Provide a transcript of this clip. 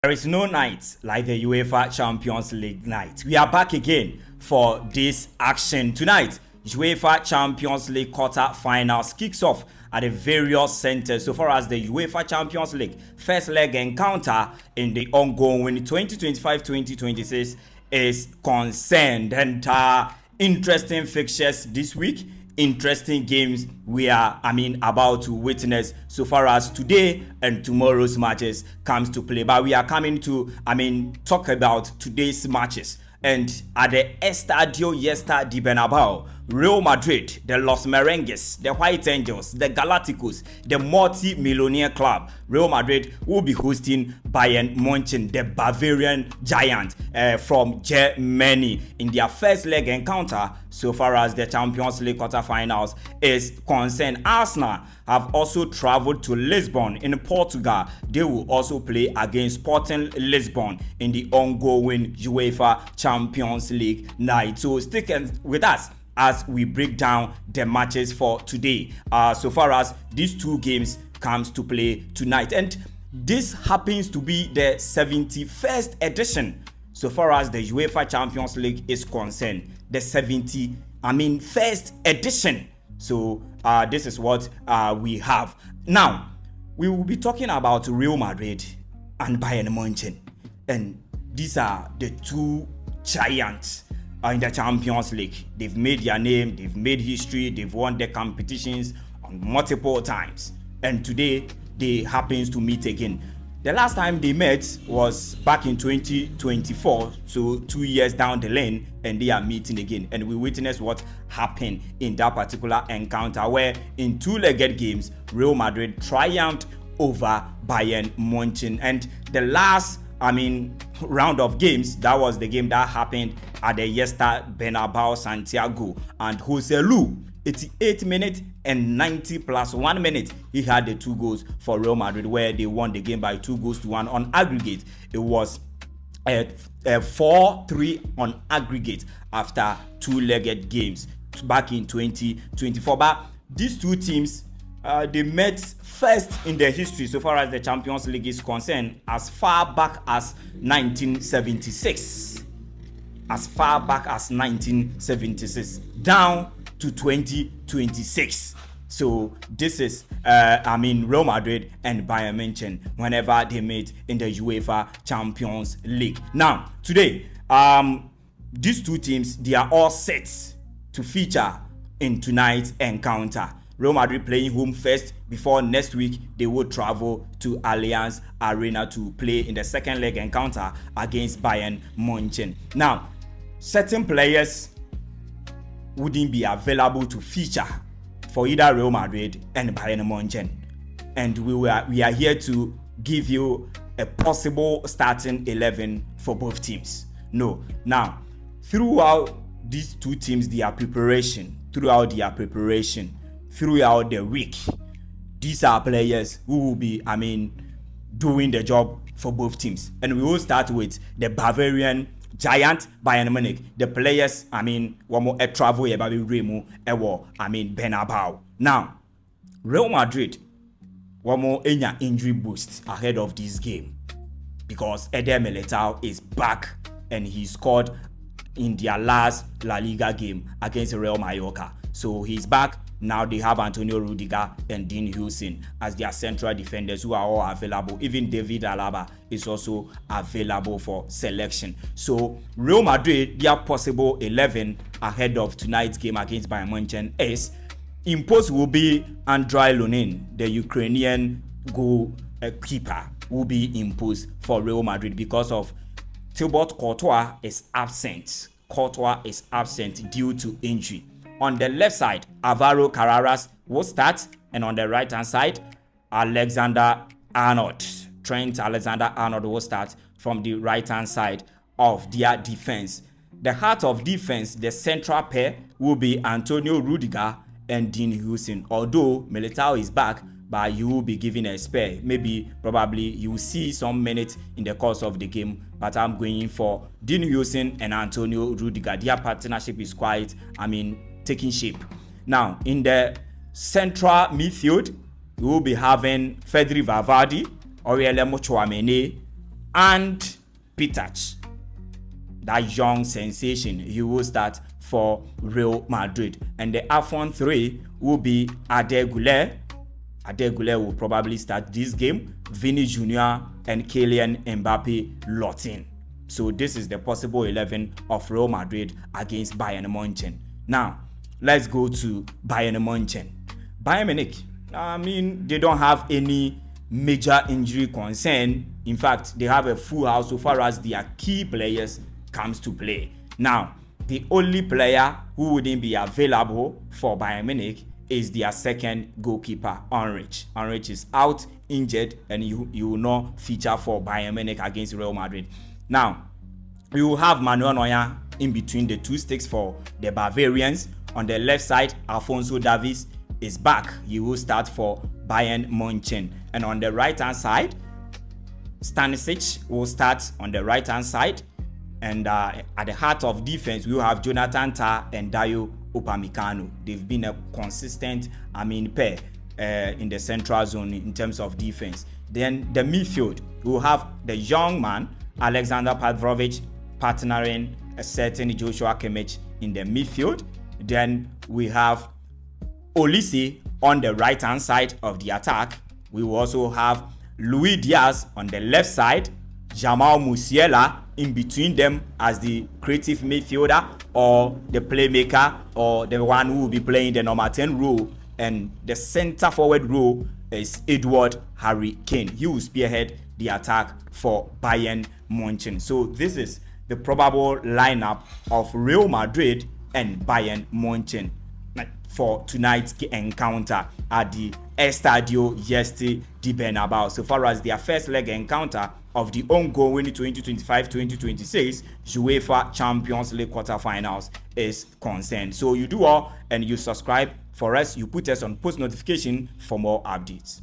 There is no night like the UEFA Champions League night. We are back again for this action. Tonight, UEFA Champions League quarter-finals kicks off at the various centers so far as the UEFA Champions League first leg encounter in the ongoing 2025-2026 is concerned. And interesting fixtures this week. Interesting games we are about to witness so far as today and tomorrow's matches comes to play. But we are coming to talk about today's matches. And at the Estadio de Bernabeu, Real Madrid, the Los Merengues, the White Angels, the Galacticos, the multi-millionaire club, Real Madrid will be hosting Bayern Munich, the Bavarian giant from Germany, in their first leg encounter so far as the Champions League quarterfinals is concerned. Arsenal have also traveled to Lisbon in Portugal. They will also play against Sporting Lisbon in the ongoing UEFA Champions League night. So stick with us as we break down the matches for today so far as these two games comes to play tonight. And this happens to be the 71st edition so far as the UEFA Champions League is concerned. The 1st edition. So this is what we have. Now, we will be talking about Real Madrid and Bayern Munich. And these are the two giants in the Champions League. They've made their name, they've made history, they've won their competitions on multiple times. And today, they happens to meet again. The last time they met was back in 2024, so 2 years down the lane, and they are meeting again. And we witnessed what happened in that particular encounter, where in two-legged games, Real Madrid triumphed over Bayern Munich. And the last round of games, that was the game that happened at the Estadio Bernabeu Santiago, and Jose Lu, 88 minutes and 90 plus 1 minute, he had the 2 goals for Real Madrid, where they won the game by 2-1 on aggregate. It was 4-3 on aggregate after two-legged games back in 2024. But these two teams, they met first in their history so far as the Champions League is concerned as far back as 1976. As far back as 1976 down to 2026. So this is Real Madrid and Bayern Munich whenever they meet in the UEFA Champions League. Now today, these two teams, they are all set to feature in tonight's encounter. Real Madrid playing home first before next week they will travel to Allianz Arena to play in the second leg encounter against Bayern Munich. Now, certain players wouldn't be available to feature for either Real Madrid and Bayern Munich. And we are here to give you a possible starting 11 for both teams. No. Now, throughout these two teams, throughout the week, these are players who will be, doing the job for both teams. And we will start with the Bavarian giant Bayern Munich. The players, one more travel Bernabeu. Now, Real Madrid, one more injury boost ahead of this game because Eder Militao is back and he scored in their last La Liga game against Real Mallorca. So he's back. Now they have Antonio Rudiger and Dean Huijsen as their central defenders who are all available. Even David Alaba is also available for selection. So Real Madrid, their possible 11 ahead of tonight's game against Bayern Munich is imposed will be Andriy Lunin, the Ukrainian goalkeeper, will be imposed for Real Madrid because of Thibaut Courtois is absent. Courtois is absent due to injury. On the left side, Alvaro Carreras will start, and on the right-hand side, Trent Alexander-Arnold will start from the right-hand side of their defense. The heart of defense, the central pair, will be Antonio Rudiger and Dean Huijsen. Although Militao is back, but you will be given a spare. Probably you will see some minutes in the course of the game, but I'm going for Dean Huijsen and Antonio Rudiger. Their partnership is quite, taking shape. Now, in the central midfield, we will be having Fedri Valverde, Aurelien Tchouameni, and Pitach, that young sensation, he will start for Real Madrid. And the front three will be Adegule. Adegule will probably start this game. Vini Jr. and Kylian Mbappe Lotin. So this is the possible 11 of Real Madrid against Bayern Munich. Now, let's go to Bayern Munich. Bayern Munich, they don't have any major injury concern. In fact, they have a full house so far as their key players comes to play. Now, the only player who wouldn't be available for Bayern Munich is their second goalkeeper, Ulrich. Ulrich is out, injured, and he will not feature for Bayern Munich against Real Madrid. Now, we will have Manuel Neuer in between the two sticks for the Bavarians. On the left side, Alphonso Davies is back. He will start for Bayern Munich. And on the right-hand side, Stanisic will start on the right-hand side. And at the heart of defense, we will have Jonathan Tah and Dayo Upamecano. They've been a consistent, pair in the central zone in terms of defense. Then the midfield, we will have the young man, Alexander Pavlovich, partnering a certain Joshua Kimmich in the midfield. Then we have Olise on the right-hand side of the attack. We will also have Luis Diaz on the left side, Jamal Musiala in between them as the creative midfielder or the playmaker or the one who will be playing the number 10 role, and the center forward role is Edward Harry Kane. He will spearhead the attack for Bayern Munich. So this is the probable lineup of Real Madrid and Bayern Munich for tonight's encounter at the Estadio Yesti de Bernabeu. So far as their first leg encounter of the ongoing 2025-2026 UEFA Champions League quarterfinals is concerned. So you do all and you subscribe for us. You put us on post notification for more updates.